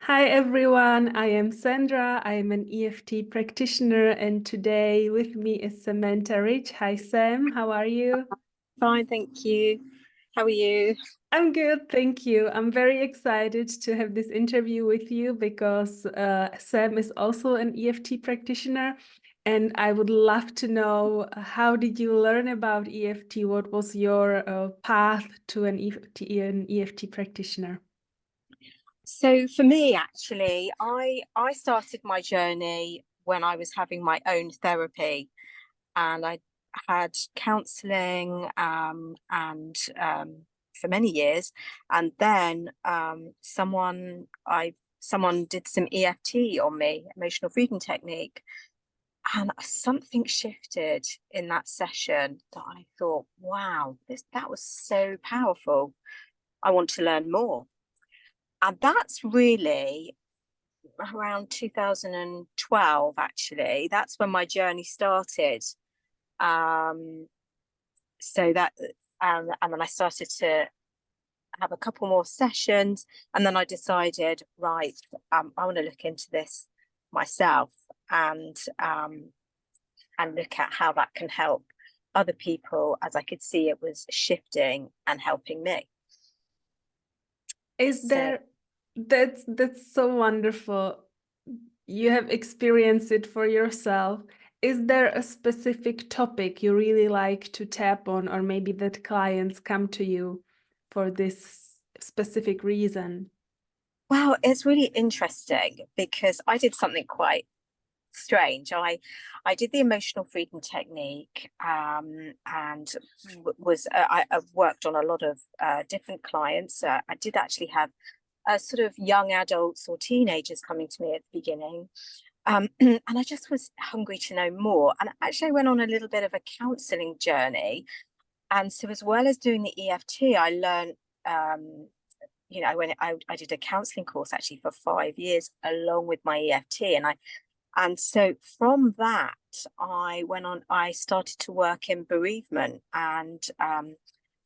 Hi everyone, I am Sandra. I am an EFT practitioner, and today with me is Samantha Rich. Hi Sam, how are you? Fine, thank you. How are you? I'm good, thank you. I'm very excited to have this interview with you because Sam is also an EFT practitioner, and I would love to know how did you learn about EFT? What was your path to an EFT practitioner? So for me, actually, I started my journey when I was having my own therapy, and I had counselling and for many years, and then someone did some EFT on me, emotional freedom technique, and something shifted in that session that I thought, wow, that was so powerful. I want to learn more. And that's really around 2012, actually. That's when my journey started. Um, so that, and then I started to have a couple more sessions. And then I decided, right, I want to look into this myself and look at how that can help other people, as I could see it was shifting and helping me. Is So, there that's so wonderful. You have experienced it for yourself. Is there a specific topic you really like to tap on, or maybe that clients come to you for this specific reason? well, it's really interesting because I did something quite strange. I did the emotional freedom technique, and I've worked on a lot of different clients. I did actually have sort of young adults or teenagers coming to me at the beginning, and I just was hungry to know more. And actually, I went on a little bit of a counselling journey, and so as well as doing the EFT, I learned. I did a counselling course actually for 5 years along with my EFT, and so from that, I started to work in bereavement and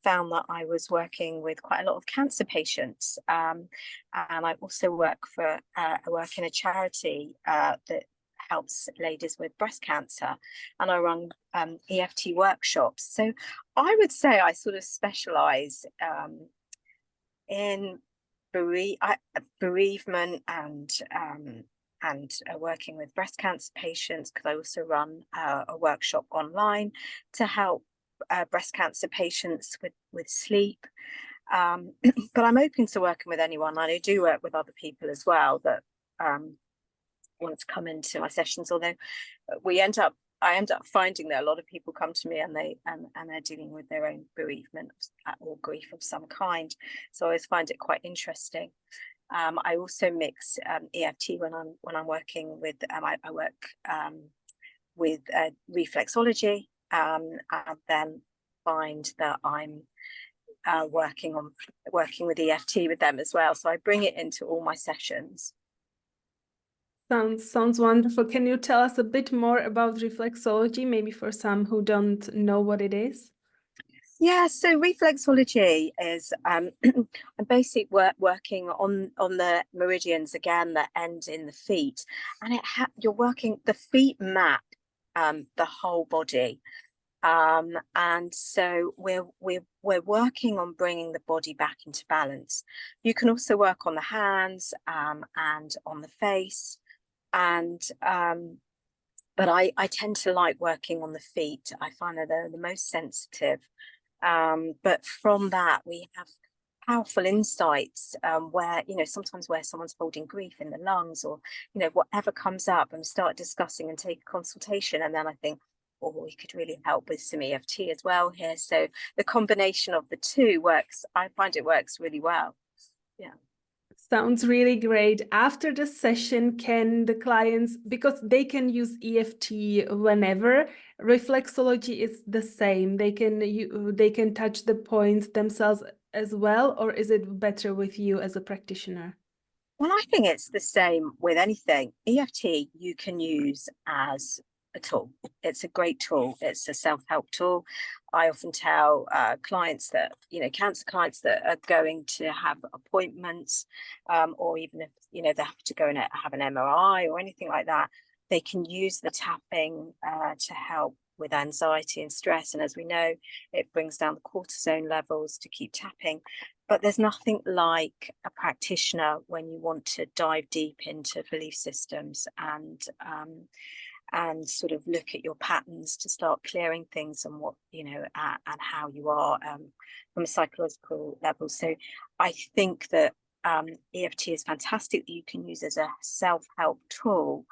found that I was working with quite a lot of cancer patients. And I also I work in a charity that helps ladies with breast cancer, and I run EFT workshops. So I would say I sort of specialize in bereavement and working with breast cancer patients, because I also run a workshop online to help breast cancer patients with sleep. But I'm open to working with anyone, and I do work with other people as well that want to come into my sessions. Although I end up finding that a lot of people come to me and they're dealing with their own bereavement or grief of some kind. So I always find it quite interesting. I also mix EFT when I'm working with. I work with reflexology, and then find that I'm working with EFT with them as well. So I bring it into all my sessions. Sounds wonderful. Can you tell us a bit more about reflexology, maybe for some who don't know what it is? Yeah, so reflexology is I'm basically working on the meridians again that end in the feet, and you're working the feet map the whole body, and so we're working on bringing the body back into balance. You can also work on the hands and on the face, and but I tend to like working on the feet. I find that they're the most sensitive. But from that, we have powerful insights where, sometimes where someone's holding grief in the lungs, or, whatever comes up, and start discussing and take a consultation. And then I think, oh, we could really help with some EFT as well here. So the combination of the two works. I find it works really well. Yeah. Sounds really great. After the session, can the clients, because they can use EFT whenever, reflexology is the same. They can touch the points themselves as well, or is it better with you as a practitioner? Well, I think it's the same with anything. EFT you can use as a tool. It's a great tool. It's a self-help tool. I often tell clients that, cancer clients that are going to have appointments, or even if, they have to go and have an MRI or anything like that, they can use the tapping to help with anxiety and stress. And as we know, it brings down the cortisone levels to keep tapping. But there's nothing like a practitioner when you want to dive deep into belief systems and sort of look at your patterns to start clearing things and what, and how you are from a psychological level. So I think that EFT is fantastic that you can use as a self-help tool,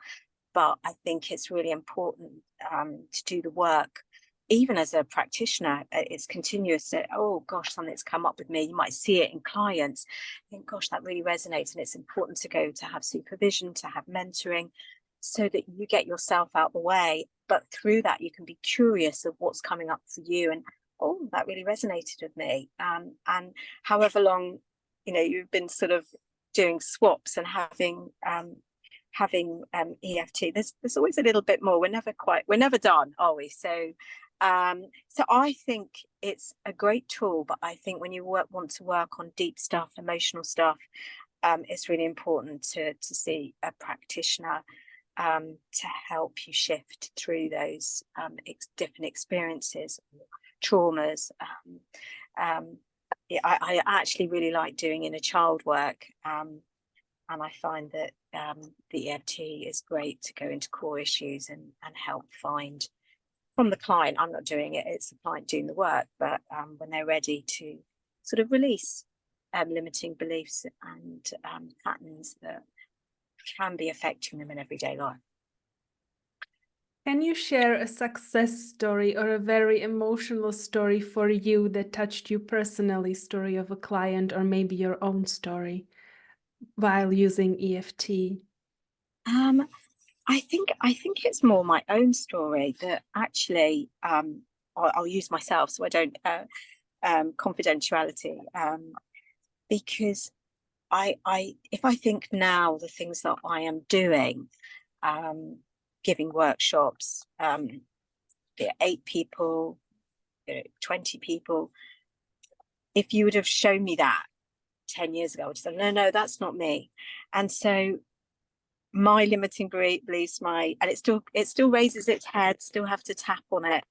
but I think it's really important to do the work. Even as a practitioner, it's continuous. Oh gosh, something's come up with me. You might see it in clients. Think, gosh, that really resonates. And it's important to go to have supervision, to have mentoring, so that you get yourself out the way. But through that, you can be curious of what's coming up for you. And, oh, that really resonated with me. And however long, you've been sort of doing swaps and having EFT, there's always a little bit more. We're never done, are we? So I think it's a great tool, but I think when you want to work on deep stuff, emotional stuff, it's really important to see a practitioner to help you shift through those different experiences, traumas. I actually really like doing inner child work, and I find that the EFT is great to go into core issues and help find from the client. I'm not doing it, it's the client doing the work, but when they're ready to sort of release limiting beliefs and patterns that can be affecting them in everyday life. Can you share a success story or a very emotional story for you that touched you personally, story of a client or maybe your own story while using EFT? I think it's more my own story that actually I'll use myself, so I don't confidentiality, because if I think now the things that I am doing, giving workshops, 8 people, 20 people, if you would have shown me that 10 years ago, I would have said, no, that's not me. And so my limiting beliefs, and it still raises its head, still have to tap on it,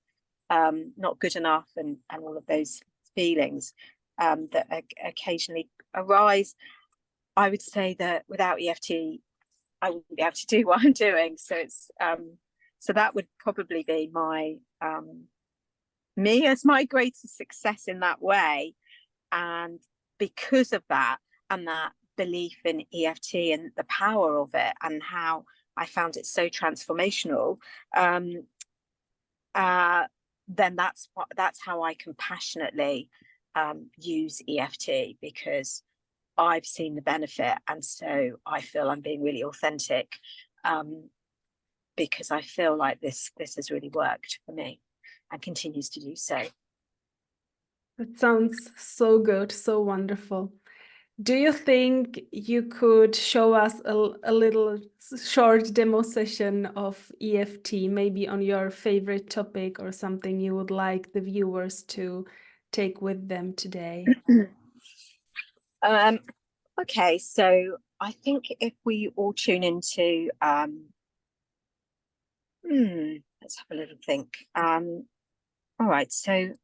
not good enough, and all of those feelings that occasionally arise. I would say that without EFT, I wouldn't be able to do what I'm doing. So it's so that would probably be my me as my greatest success in that way. And because of that, and that belief in EFT and the power of it, and how I found it so transformational, then that's how I compassionately use EFT, because I've seen the benefit, and so I feel I'm being really authentic, because I feel like this has really worked for me and continues to do so. That sounds so good, so wonderful. Do you think you could show us a little short demo session of EFT, maybe on your favorite topic or something you would like the viewers to take with them today? Okay, so I think if we all tune into, let's have a little think. All right, so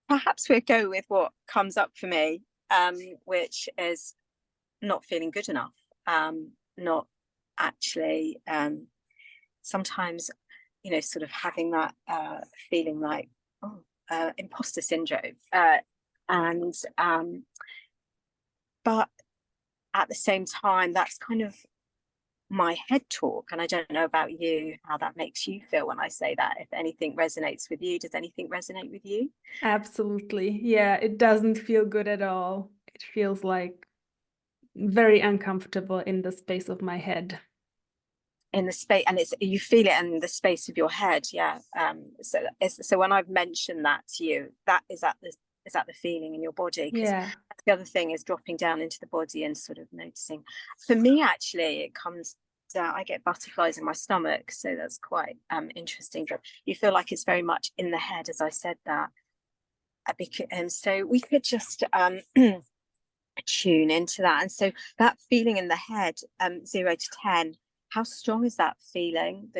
perhaps we'll go with what comes up for me, which is not feeling good enough, not actually, sometimes, sort of having that feeling like, imposter syndrome, but at the same time, that's kind of my head talk. And I don't know about you, how that makes you feel when I say that. If anything resonates with you, does anything resonate with you? Absolutely. Yeah, it doesn't feel good at all. It feels like very uncomfortable in the space of my head. In the space, and you feel it in the space of your head. Yeah. So when I've mentioned that to you, is that the feeling in your body? Yeah. The other thing is dropping down into the body and sort of noticing. For me, actually, it comes I get butterflies in my stomach, so that's quite interesting. But you feel like it's very much in the head, as I said that. And so we could just tune into that. And so that feeling in the head, 0 to 10, how strong is that feeling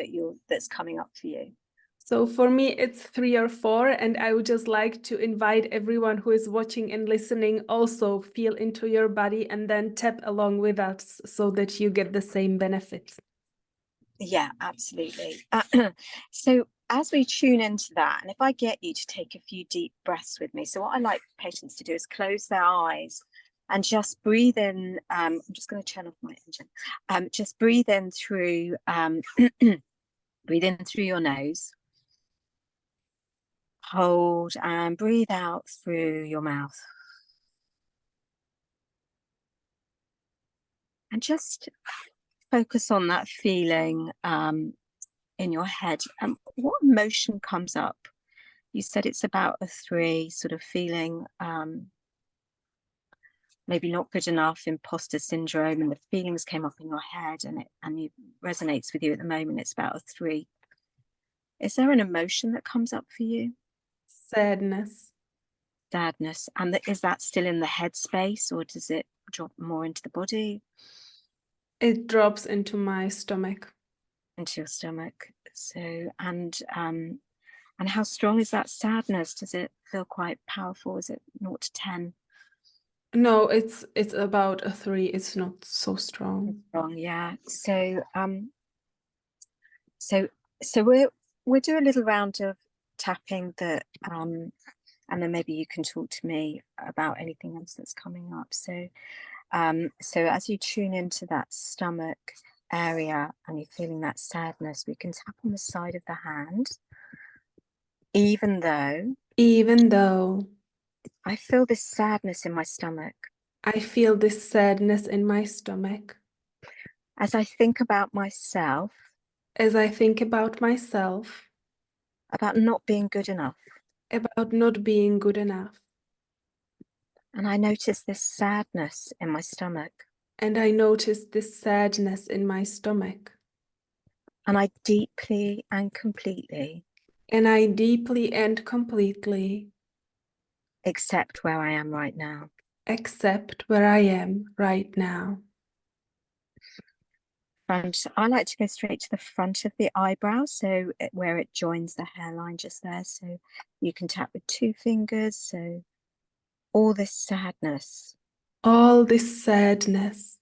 that's coming up for you? So for me, it's 3 or 4, and I would just like to invite everyone who is watching and listening also feel into your body and then tap along with us so that you get the same benefits. Yeah, absolutely. So as we tune into that, and if I get you to take a few deep breaths with me, so what I like patients to do is close their eyes and just breathe in. I'm just going to turn off my engine. Just breathe in through, breathe in through your nose. Hold and breathe out through your mouth. And just focus on that feeling in your head. What emotion comes up? You said it's about a 3, sort of feeling maybe not good enough, imposter syndrome, and the feelings came up in your head and it resonates with you at the moment. It's about a 3. Is there an emotion that comes up for you? Sadness. Sadness. And is that still in the head space, or does it drop more into the body? It drops into my stomach. Into your stomach. So, and how strong is that sadness? Does it feel quite powerful? Is it 0 to 10? No, it's about a 3. It's not so strong. Strong, yeah. So we'll do a little round of tapping that, and then maybe you can talk to me about anything else that's coming up. So as you tune into that stomach area and you're feeling that sadness, we can tap on the side of the hand. Even though I feel this sadness in my stomach. I feel this sadness in my stomach. As I think about myself. As I think about myself. About not being good enough. About not being good enough. And I notice this sadness in my stomach. And I notice this sadness in my stomach. And I deeply and completely. And I deeply and completely. Accept where I am right now. Accept where I am right now. Front. I like to go straight to the front of the eyebrow, so where it joins the hairline just there. So you can tap with 2 fingers. So all this sadness. All this sadness.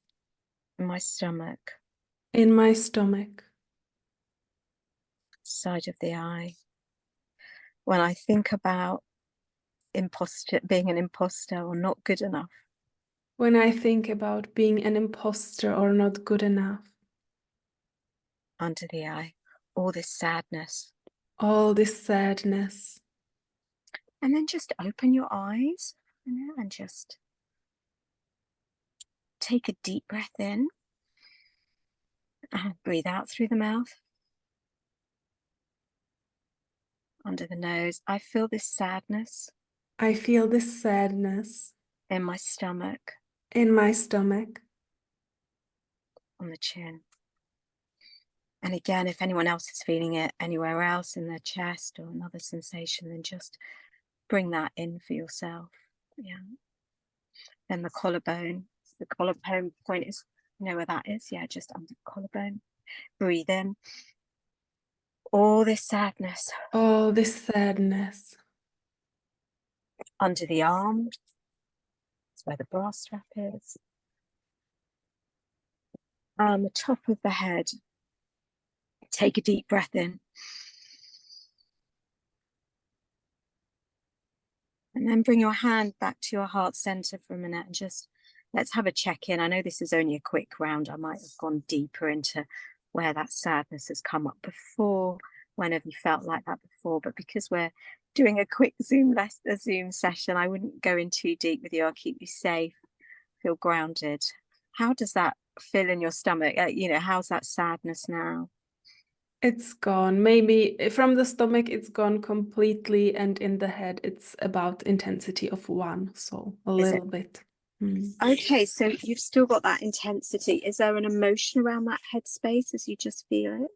In my stomach. In my stomach. Side of the eye. When I think about being an imposter or not good enough. When I think about being an imposter or not good enough. Under the eye, all this sadness. All this sadness. And then just open your eyes and just take a deep breath in. And breathe out through the mouth. Under the nose. I feel this sadness. I feel this sadness. In my stomach. In my stomach. On the chin. And again, if anyone else is feeling it anywhere else in their chest or another sensation, then just bring that in for yourself. Yeah. Then the collarbone. The collarbone point is, you know where that is? Yeah, just under the collarbone. Breathe in. All this sadness. All this sadness. Under the arm. That's where the bra strap is. On the top of the head. Take a deep breath in. And then bring your hand back to your heart center for a minute and just let's have a check-in. I know this is only a quick round. I might have gone deeper into where that sadness has come up before, whenever you felt like that before. But because we're doing a quick Zoom session, I wouldn't go in too deep with you. I'll keep you safe, feel grounded. How does that feel in your stomach? How's that sadness now? It's gone. Maybe from the stomach, it's gone completely. And in the head, it's about intensity of 1. So a little bit. Okay, so you've still got that intensity. Is there an emotion around that headspace as you just feel it?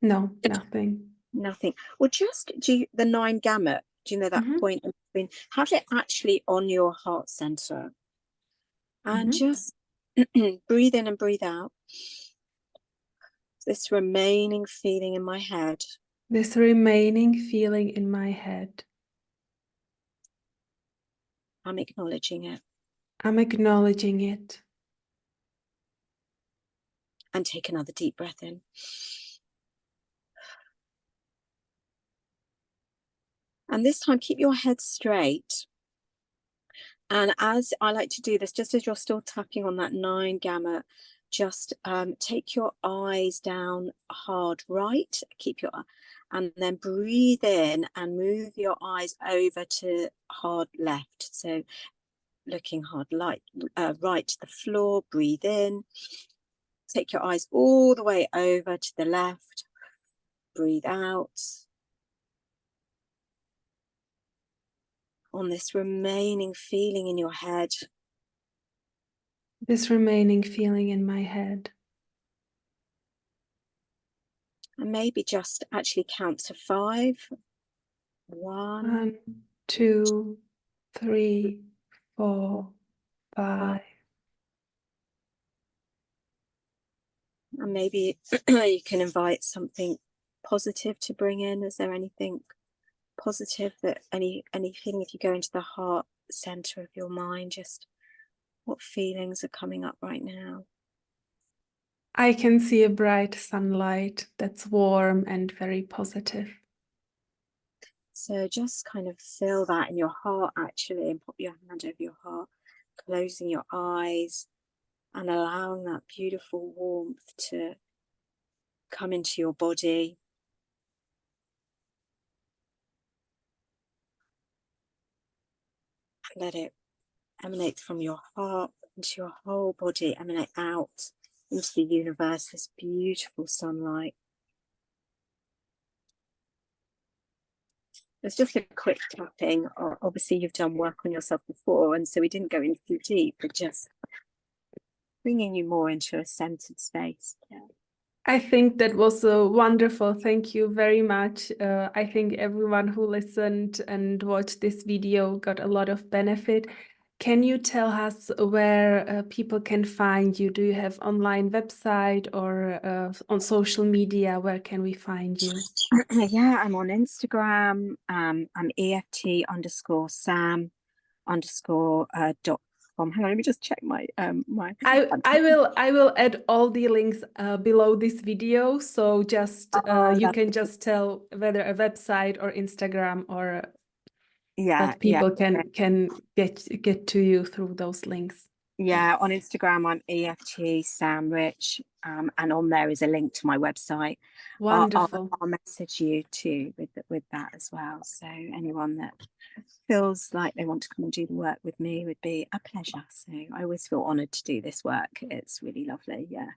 No, nothing. Nothing. Well, just the 9 gamut, do you know that point in between? Have it actually on your heart center. And just breathe in and breathe out. This remaining feeling in my head. This remaining feeling in my head. I'm acknowledging it. I'm acknowledging it. And take another deep breath in. And this time, keep your head straight. And as I like to do this, just as you're still tapping on that 9 gamut, just take your eyes down hard right, and then breathe in and move your eyes over to hard left. So looking hard right to the floor, breathe in, take your eyes all the way over to the left, breathe out. On this remaining feeling in your head. This remaining feeling in my head. And maybe just actually count to 5. 1, 2, 3, 4, 5. And maybe you can invite something positive to bring in. Is there anything positive that anything, if you go into the heart center of your mind, just what feelings are coming up right now? I can see a bright sunlight that's warm and very positive. So just kind of feel that in your heart actually, and put your hand over your heart, closing your eyes and allowing that beautiful warmth to come into your body. Let it emanate from your heart into your whole body, emanate out into the universe, this beautiful sunlight. It's just a quick tapping. Obviously, you've done work on yourself before, and so we didn't go in too deep, but just bringing you more into a centered space. Yeah. I think that was wonderful. Thank you very much. I think everyone who listened and watched this video got a lot of benefit. Can you tell us where people can find you? Do you have online website or on social media? Where can we find you? Yeah, I'm on Instagram. I'm EFT_Sam_ .com. Hang on, let me just check my I will add all the links below this video, so just you can just tell whether a website or Instagram or that people can get to you through those links. Yeah, on Instagram I'm EFT Sam Rich, and on there is a link to my website. Wonderful. I'll message you too with that as well. So anyone that feels like they want to come and do the work with me would be a pleasure. So I always feel honoured to do this work. It's really lovely. Yeah.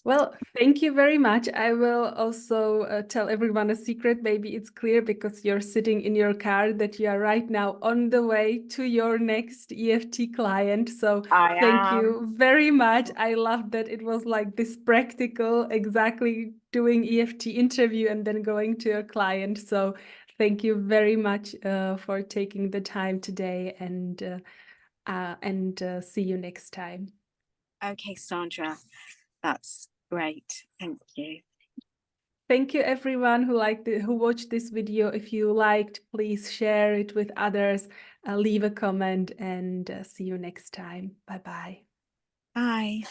Well, thank you very much. I will also tell everyone a secret. Maybe it's clear because you're sitting in your car that you are right now on the way to your next EFT client. So thank you very much. I love that it was like this practical, exactly doing EFT interview and then going to your client. So thank you very much for taking the time today, and see you next time. Okay, Sandra, that's great. Thank you. Thank you everyone who watched this video. If you liked, please share it with others, leave a comment, and see you next time. Bye-bye. Bye.